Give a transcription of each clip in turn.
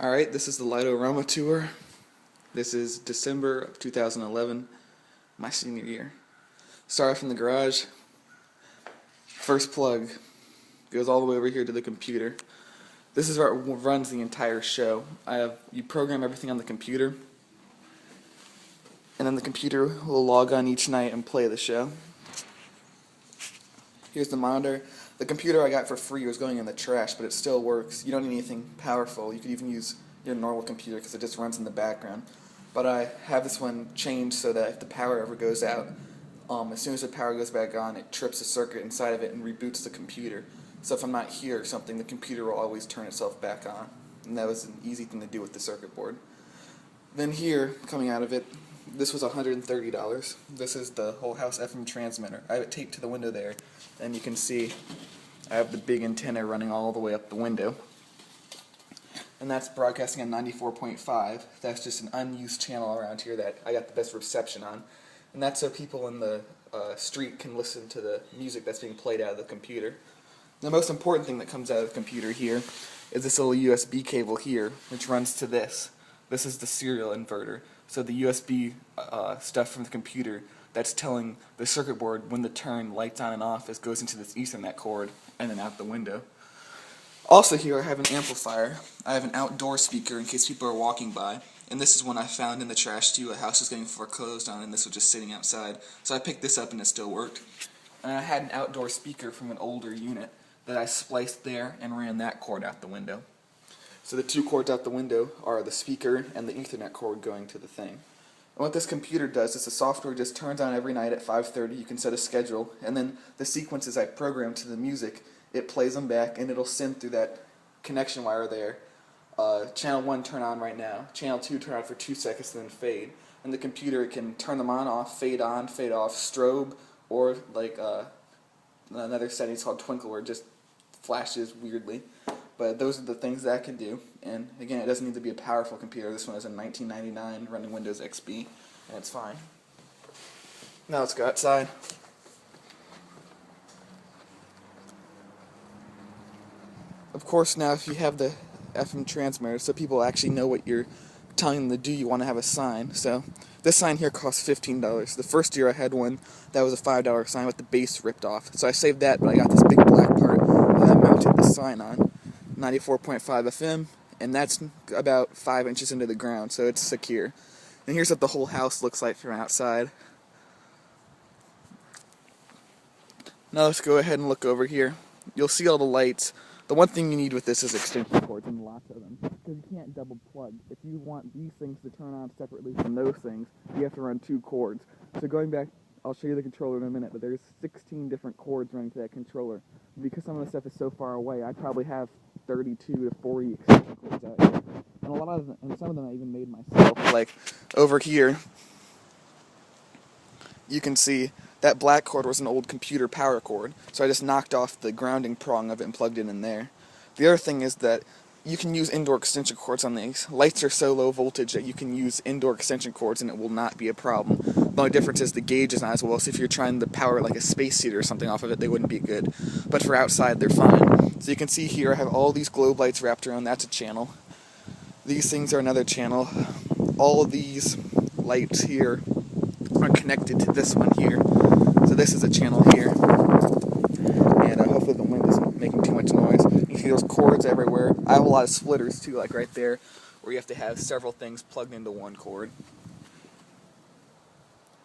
Alright, this is the Rama tour. This is December of 2011, my senior year. Start from the garage. First plug goes all the way over here to the computer. This is where it runs the entire show. You program everything on the computer, and then the computer will log on each night and play the show. Here's the monitor. The computer I got for free was going in the trash, but it still works. You don't need anything powerful. You could even use your normal computer because it just runs in the background. But I have this one changed so that if the power ever goes out, as soon as the power goes back on, it trips a circuit inside of it and reboots the computer. So if I'm not here or something, the computer will always turn itself back on. And that was an easy thing to do with the circuit board. Then here, coming out of it, this was $130. This is the whole house FM transmitter. I have it taped to the window there, and you can see I have the big antenna running all the way up the window. And that's broadcasting on 94.5. That's just an unused channel around here that I got the best reception on. And that's so people in the street can listen to the music that's being played out of the computer. The most important thing that comes out of the computer here is this little USB cable here, which runs to this. This is the serial inverter. So the USB stuff from the computer that's telling the circuit board when to turn lights on and off goes into this Ethernet cord and then out the window. Also here I have an amplifier. I have an outdoor speaker in case people are walking by. And this is one I found in the trash too. A house was getting foreclosed on and this was just sitting outside. So I picked this up and it still worked. And I had an outdoor speaker from an older unit that I spliced there and ran that cord out the window. So the two cords out the window are the speaker and the Ethernet cord going to the thing. And what this computer does is the software just turns on every night at 5:30. You can set a schedule, and then the sequences I programmed to the music, it plays them back, and it'll send through that connection wire there. Channel 1 turn on right now, Channel 2 turn on for 2 seconds and then fade. And the computer can turn them on, off, fade off, strobe, or like another setting called twinkle where it just flashes weirdly. But those are the things that I can do. And again, it doesn't need to be a powerful computer. This one is a 1999 running Windows XP, and it's fine. Now let's go outside. Of course, now if you have the FM transmitter, so people actually know what you're telling them to do, you want to have a sign. So this sign here costs $15. The first year I had one that was a $5 sign with the base ripped off. So I saved that, but I got this big black part that I mounted the sign on. 94.5 FM, and that's about 5 inches into the ground, so it's secure. And here's what the whole house looks like from outside. Now let's go ahead and look over here. You'll see all the lights. The one thing you need with this is extension cords, and lots of them, because you can't double plug. If you want these things to turn on separately from those things, you have to run 2 cords. So going back, I'll show you the controller in a minute, but there's 16 different cords running to that controller. Because some of the stuff is so far away, I probably have 32 to 40 extension cords out here. And a lot of them, and some of them I even made myself. Like over here, you can see that black cord was an old computer power cord. So I just knocked off the grounding prong of it and plugged it in there. The other thing is that you can use indoor extension cords on these. Lights are so low voltage that you can use indoor extension cords and it will not be a problem. The only difference is the gauge is not as well, so if you're trying to power like a space heater or something off of it, they wouldn't be good. But for outside, they're fine. So you can see here I have all these globe lights wrapped around. That's a channel. These things are another channel. All of these lights here are connected to this one here. So this is a channel here. And hopefully the wind isn't making too much noise. You see those cords everywhere. I have a lot of splitters too, like right there, where you have to have several things plugged into one cord.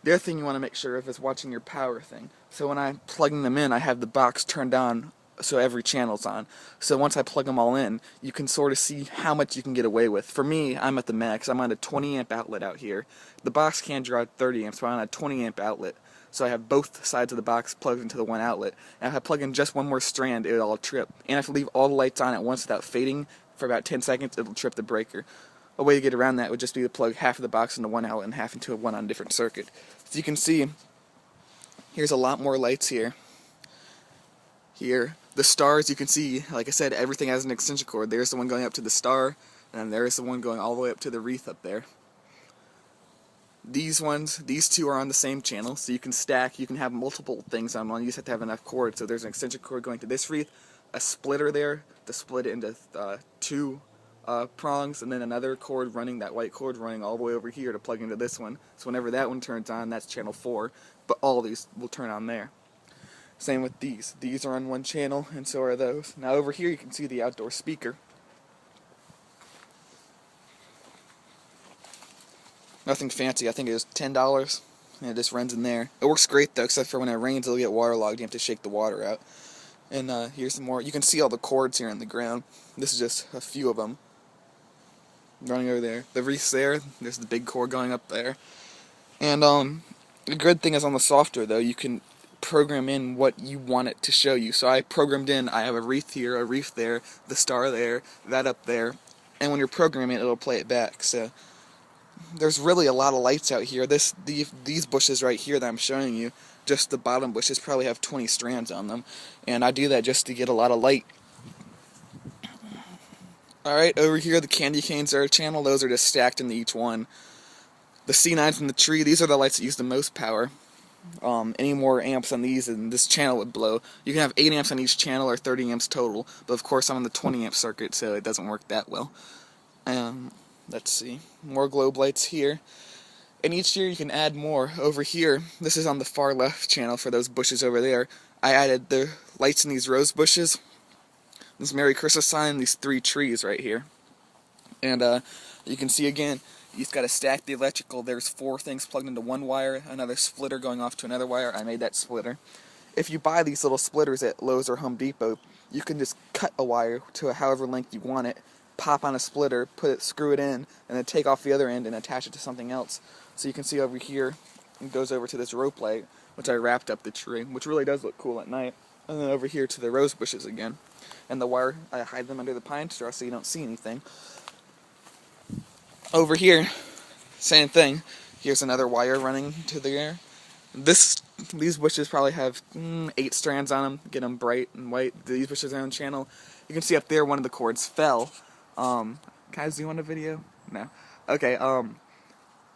The other thing you want to make sure of is watching your power thing. So when I'm plugging them in, I have the box turned on so every channel's on. So once I plug them all in, you can sort of see how much you can get away with. For me, I'm at the max. I'm on a 20 amp outlet out here. The box can draw 30 amps, but I'm on a 20 amp outlet. So I have both sides of the box plugged into the one outlet. And if I plug in just one more strand, it'll all trip. And if I leave all the lights on at once without fading for about 10 seconds, it'll trip the breaker. A way to get around that would just be to plug half of the box into one outlet and half into one on a different circuit. So you can see, here's a lot more lights here. Here, the stars, you can see, like I said, everything has an extension cord. There's the one going up to the star, and there's the one going all the way up to the wreath up there. These two are on the same channel, so you can stack, you can have multiple things on one. You just have to have enough cords. So there's an extension cord going to this wreath, a splitter there to split it into 2 prongs, and then another cord running, that white cord running all the way over here to plug into this one. So whenever that one turns on, that's channel 4, but all these will turn on there. Same with these. These are on one channel, and so are those. Now over here you can see the outdoor speaker. Nothing fancy. I think it was $10, and it just runs in there. It works great though, except for when it rains it'll get waterlogged. You have to shake the water out. And here's some more. You can see all the cords here in the ground. This is just a few of them running over there. The wreath's there. There's the big cord going up there. And the good thing is on the software though, you can program in what you want it to show you. So I programmed in, I have a wreath here, a wreath there, the star there, that up there, and when you're programming it, it'll play it back. So there's really a lot of lights out here. These bushes right here that I'm showing you, just the bottom bushes probably have 20 strands on them, and I do that just to get a lot of light. Alright, over here the candy canes are a channel. Those are just stacked into each one. The C9s in the tree, these are the lights that use the most power. Any more amps on these and this channel would blow. You can have 8 amps on each channel or 30 amps total, but of course I'm on the 20 amp circuit, so it doesn't work that well. Let's see, more globe lights here, and each year you can add more. Over here, this is on the far left channel for those bushes over there. I added the lights in these rose bushes, this Merry Christmas sign, these 3 trees right here, and you can see again, you just got to stack the electrical. There's 4 things plugged into one wire, another splitter going off to another wire. I made that splitter. If you buy these little splitters at Lowe's or Home Depot, you can just cut a wire to however length you want it, pop on a splitter, screw it in, and then take off the other end and attach it to something else. So you can see over here, it goes over to this rope light, which I wrapped up the tree, which really does look cool at night. And then over here to the rose bushes again. And the wire, I hide them under the pine straw so you don't see anything. Over here, same thing. Here's another wire running to the air. These bushes probably have 8 strands on them. Get them bright and white. These bushes are on channel. You can see up there one of the cords fell. Can I zoom on the video? No. Okay.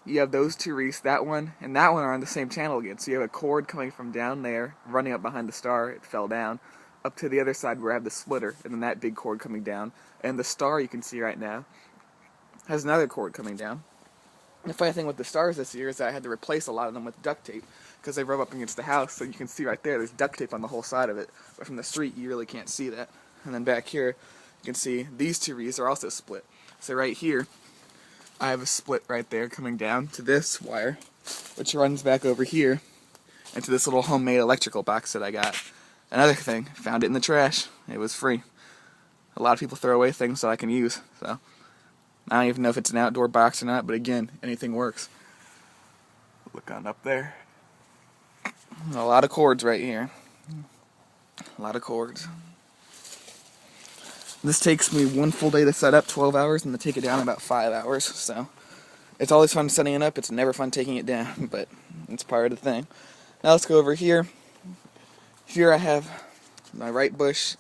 You have those 2 wreaths, that one and that one are on the same channel again. So you have a cord coming from down there, running up behind the star. It fell down up to the other side where I have the splitter, and then that big cord coming down. And the star you can see right now has another cord coming down. The funny thing with the stars this year is that I had to replace a lot of them with duct tape because they rub up against the house, so you can see right there's duct tape on the whole side of it, but from the street you really can't see that. And then back here you can see these 2 wreaths are also split. So right here I have a split right there coming down to this wire, which runs back over here into this little homemade electrical box that I got. Another thing, found it in the trash. It was free. A lot of people throw away things that I can use, so I don't even know if it's an outdoor box or not, but again, anything works. Look on up there. A lot of cords right here. A lot of cords. This takes me 1 full day to set up, 12 hours, and to take it down about 5 hours, so it's always fun setting it up. It's never fun taking it down, but it's part of the thing. Now let's go over here. Here I have my right bush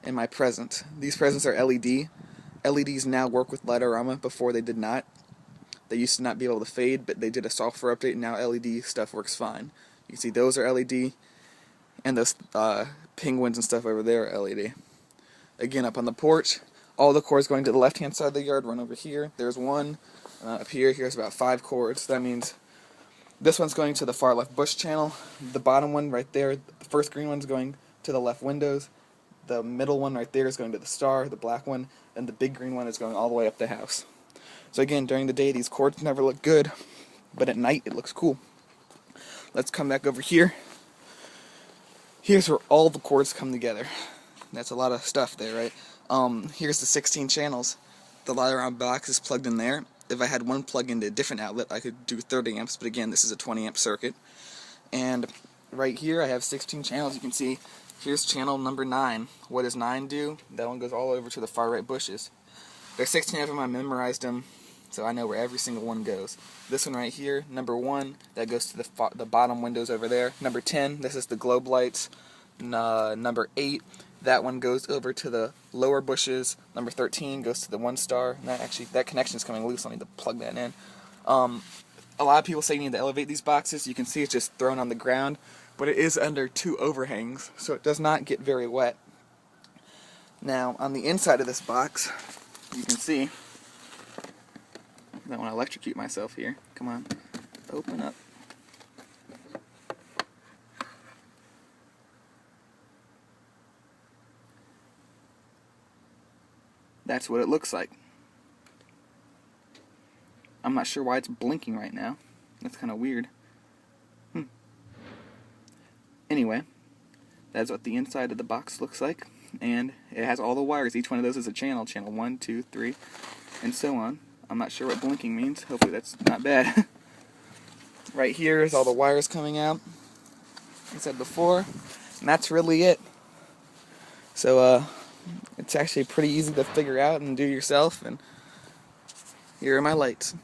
and my present. These presents are LED. LEDs now work with Rama. Before they did not. They used to not be able to fade, but they did a software update, and now LED stuff works fine. You can see those are LED, and those penguins and stuff over there are LED. Again, up on the porch, all the cords going to the left-hand side of the yard run over here. There's one up here. Here's about 5 cords. That means this one's going to the far left bush channel. The bottom one right there, the first green one's going to the left windows. The middle one right there is going to the star, the black one, and the big green one is going all the way up the house. So again, during the day these cords never look good, but at night it looks cool. Let's come back over here. Here's where all the cords come together. That's a lot of stuff there, right? Here's the 16 channels. The Rama box is plugged in there. If I had one plug into a different outlet, I could do 30 amps, but again, this is a 20 amp circuit. And right here I have 16 channels. You can see here's channel number 9. What does 9 do? That one goes all over to the far right bushes. There's 16 of them. I memorized them, so I know where every single one goes. This one right here, number 1, that goes to the bottom windows over there. Number 10, this is the globe lights. Number 8, that one goes over to the lower bushes. Number 13 goes to the 1 star. And that connection is coming loose. I need to plug that in. A lot of people say you need to elevate these boxes. You can see it's just thrown on the ground, but it is under 2 overhangs, so it does not get very wet. Now, on the inside of this box, you can see, I don't want to electrocute myself here. Come on, open up. That's what it looks like. I'm not sure why it's blinking right now. That's kind of weird. Anyway, that's what the inside of the box looks like. And it has all the wires. Each one of those is a channel. Channel 1, 2, 3, and so on. I'm not sure what blinking means. Hopefully that's not bad. Right here is all the wires coming out, like I said before. And that's really it. So, it's actually pretty easy to figure out and do yourself. And here are my lights.